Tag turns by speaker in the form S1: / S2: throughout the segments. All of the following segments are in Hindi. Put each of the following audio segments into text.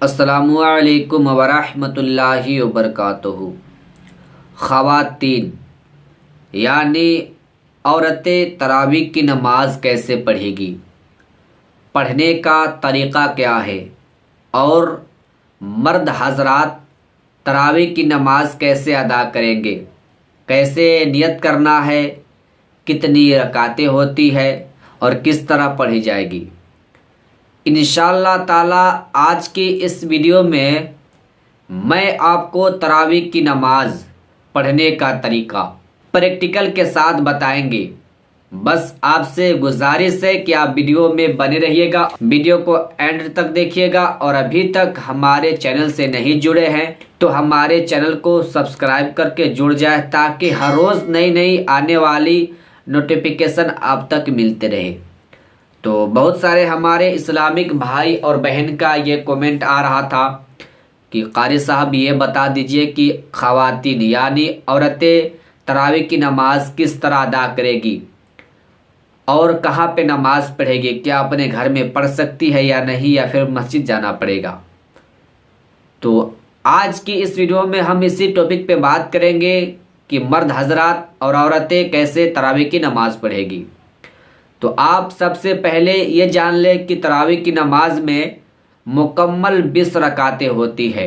S1: अस्सलामुअलैकुम वरहमतुल्लाहि वबरकातुहू। ख़वातीन यानी औरतें तरावीह की नमाज कैसे पढ़ेगी, पढ़ने का तरीक़ा क्या है और मर्द हज़रात तरावीह की नमाज कैसे अदा करेंगे, कैसे नियत करना है, कितनी रकातें होती है और किस तरह पढ़ी जाएगी। इंशाअल्लाह ताला आज की इस वीडियो में मैं आपको तरावीह की नमाज पढ़ने का तरीका प्रैक्टिकल के साथ बताएंगे। बस आपसे गुजारिश है कि आप वीडियो में बने रहिएगा, वीडियो को एंड तक देखिएगा और अभी तक हमारे चैनल से नहीं जुड़े हैं तो हमारे चैनल को सब्सक्राइब करके जुड़ जाए ताकि हर रोज़ नई नई आने वाली नोटिफिकेशन आप तक मिलते रहे। तो बहुत सारे हमारे इस्लामिक भाई और बहन का ये कमेंट आ रहा था कि कारी साहब ये बता दीजिए कि ख़वातीन यानी औरतें तरावीह की नमाज किस तरह अदा करेगी और कहाँ पे नमाज पढ़ेगी, क्या अपने घर में पढ़ सकती है या नहीं या फिर मस्जिद जाना पड़ेगा। तो आज की इस वीडियो में हम इसी टॉपिक पे बात करेंगे कि मर्द हजरात और औरतें कैसे तरावीह की नमाज पढ़ेगी। तो आप सबसे पहले ये जान लें कि तरावीह की नमाज में मुकम्मल 20 रकातें होती है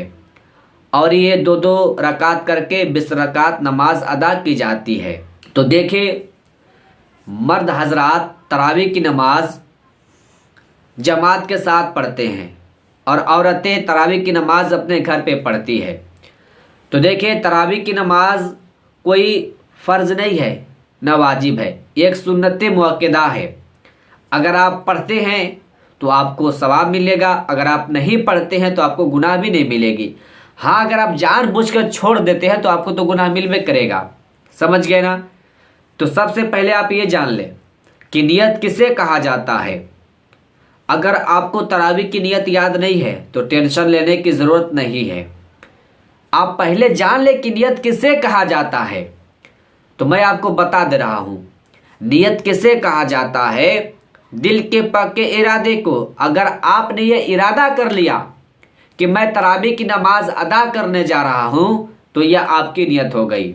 S1: और ये दो दो रकात करके 20 रकात नमाज अदा की जाती है। तो देखिए, मर्द हजरात तरावीह की नमाज जमात के साथ पढ़ते हैं और औरतें तरावीह की नमाज अपने घर पे पढ़ती है। तो देखिए, तरावीह की नमाज कोई फ़र्ज़ नहीं है, न वाजिब है, एक सुन्नत मुअक्कदा है। अगर आप पढ़ते हैं तो आपको सवाब मिलेगा, अगर आप नहीं पढ़ते हैं तो आपको गुनाह भी नहीं मिलेगी। हाँ, अगर आप जानबूझकर छोड़ देते हैं तो आपको तो गुनाह मिलवे करेगा। समझ गए ना। तो सबसे पहले आप ये जान लें कि नियत किसे कहा जाता है। अगर आपको तरावीह की नियत याद नहीं है तो टेंशन लेने की ज़रूरत नहीं है। आप पहले जान लें कि नियत किसे कहा जाता है। तो मैं आपको बता दे रहा हूँ, नियत किसे कहा जाता है। दिल के पक्के इरादे को अगर आपने ये इरादा कर लिया कि मैं तरावीह की नमाज अदा करने जा रहा हूँ तो यह आपकी नियत हो गई।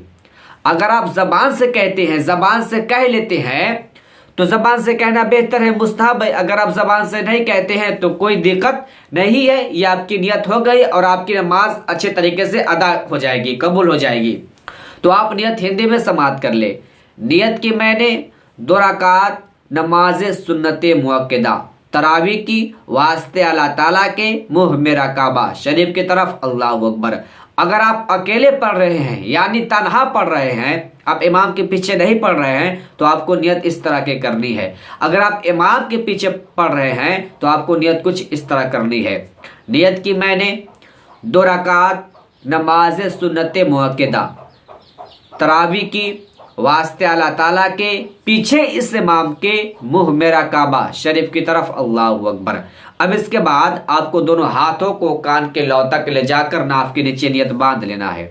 S1: अगर आप ज़बान से कहते हैं, ज़बान से कह लेते हैं तो ज़बान से कहना बेहतर है, मुस्तहब है। अगर आप ज़बान से नहीं कहते हैं तो कोई दिक्कत नहीं है, यह आपकी नियत हो गई और आपकी नमाज अच्छे तरीके से अदा हो जाएगी, कबूल हो जाएगी। तो आप नियत हिंदी में समाप्त कर ले। नियत की मैंने 2 रकात नमाज सुन्नत मुअक्कदा तरावीह की वास्ते अल्लाह ताला के मुँह मेरा काबा शरीफ की तरफ अल्लाहु अकबर। अगर आप अकेले पढ़ रहे हैं यानी तन्हा पढ़ रहे हैं, आप इमाम के पीछे नहीं पढ़ रहे हैं तो आपको नियत इस तरह की करनी है। अगर आप इमाम के पीछे पढ़ रहे हैं तो आपको नियत कुछ इस तरह करनी है। नियत की मैंने 2 रकात नमाज सुन्नत मुअक्कदा तरावीह की वास्ते अल्लाह ताला के पीछे इस इमाम के मुँह मेरा काबा शरीफ की तरफ अल्लाहु अकबर। अब इसके बाद आपको दोनों हाथों को कान के लौ तक ले जाकर नाफ के नीचे नियत बांध लेना है।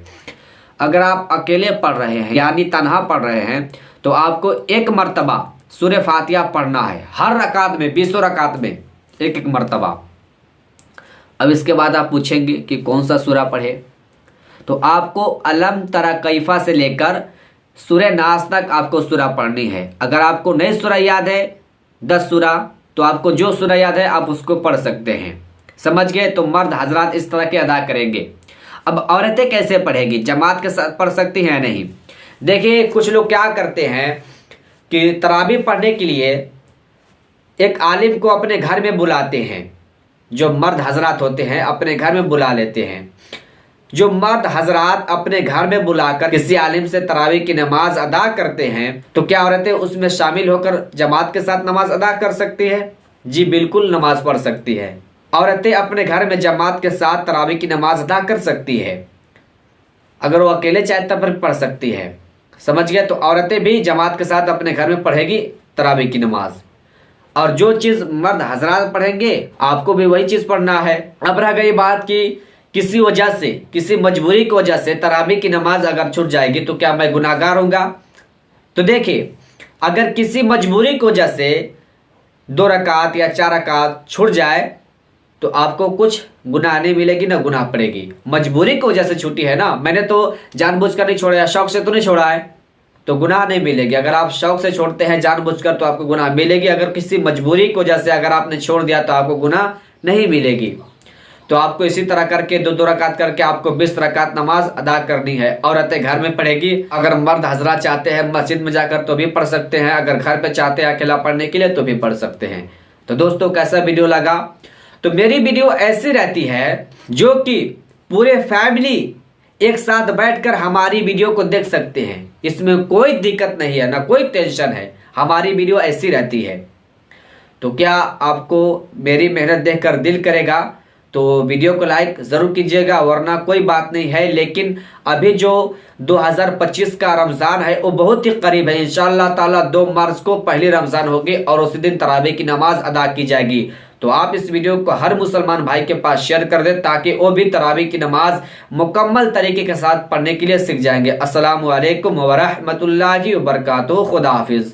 S1: अगर आप अकेले पढ़ रहे हैं यानी तन्हा पढ़ रहे हैं तो आपको 1 मरतबा सूरह फातिहा पढ़ना है, हर रकात में 20 रकात में 1 मरतबा। अब इसके बाद आप पूछेंगे कि कौन सा सूरा पढ़े। तो आपको अलम तरा कैफा से लेकर सूरह नास तक आपको सूरा पढ़नी है। अगर आपको नई सूरा याद है 10 सूरा तो आपको जो सूरा याद है आप उसको पढ़ सकते हैं। समझ गए। तो मर्द हजरात इस तरह के अदा करेंगे। अब औरतें कैसे पढ़ेगी, जमात के साथ पढ़ सकती हैं नहीं। देखिए, कुछ लोग क्या करते हैं कि तरावीह पढ़ने के लिए एक आलिम को अपने घर में बुलाते हैं। जो मर्द हजरात होते हैं अपने घर में बुला लेते हैं। जो मर्द हजरात अपने घर में बुलाकर किसी आलिम से तरावीह की नमाज अदा करते हैं तो क्या औरतें उसमें शामिल होकर जमात के साथ नमाज अदा कर सकती है? जी बिल्कुल, नमाज पढ़ सकती है। औरतें अपने घर में जमात के साथ तरावीह की नमाज अदा कर सकती है। अगर वो अकेले चाहे तब भी पढ़ सकती है। समझ गया। तो औरतें भी जमात के साथ अपने घर में पढ़ेगी तरावीह की नमाज। और जो चीज़ मर्द हजरात पढ़ेंगे आपको भी वही चीज़ पढ़ना है। अब रह गई बात कि किसी वजह से, किसी मजबूरी की वजह से तरावीह की नमाज अगर छूट जाएगी तो क्या मैं गुनाहगार होऊंगा? तो देखिए, अगर किसी मजबूरी की वजह से 2 रकात या 4 रकात छूट जाए तो आपको कुछ गुनाह नहीं मिलेगी ना गुनाह पड़ेगी। मजबूरी की वजह से छूटी है ना, मैंने तो जानबूझकर नहीं छोड़ा, शौक से तो नहीं छोड़ा है, तो गुनाह नहीं मिलेगी। अगर आप शौक से छोड़ते हैं जानबूझकर तो आपको गुनाह मिलेगी। अगर किसी मजबूरी की वजह से अगर आपने छोड़ दिया तो आपको गुनाह नहीं मिलेगी। तो आपको इसी तरह करके 2-2 रकात करके आपको 20 रकात नमाज अदा करनी है। औरतें घर में पढ़ेगी, अगर मर्द हजरा चाहते हैं मस्जिद में जाकर तो भी पढ़ सकते हैं, अगर घर पे चाहते हैं अकेला पढ़ने के लिए तो भी पढ़ सकते हैं। तो दोस्तों कैसा वीडियो लगा? तो मेरी वीडियो ऐसी रहती है जो कि पूरे फैमिली एक साथ बैठकर हमारी वीडियो को देख सकते हैं, इसमें कोई दिक्कत नहीं है, ना कोई टेंशन है। हमारी वीडियो ऐसी रहती है। तो क्या आपको मेरी मेहनत देखकर दिल करेगा तो वीडियो को लाइक जरूर कीजिएगा, वरना कोई बात नहीं है। लेकिन अभी जो 2025 का रमजान है वो बहुत ही करीब है। इंशाअल्लाह ताला 2 मार्च को पहली रमजान होगी और उसी दिन तरावीह की नमाज अदा की जाएगी। तो आप इस वीडियो को हर मुसलमान भाई के पास शेयर कर दें ताकि वो भी तरावीह की नमाज मुकम्मल तरीके के साथ पढ़ने के लिए सीख जाएंगे। अस्सलामु अलैकुम व रहमतुल्लाहि व बरकातुहू। खुदा हाफिज।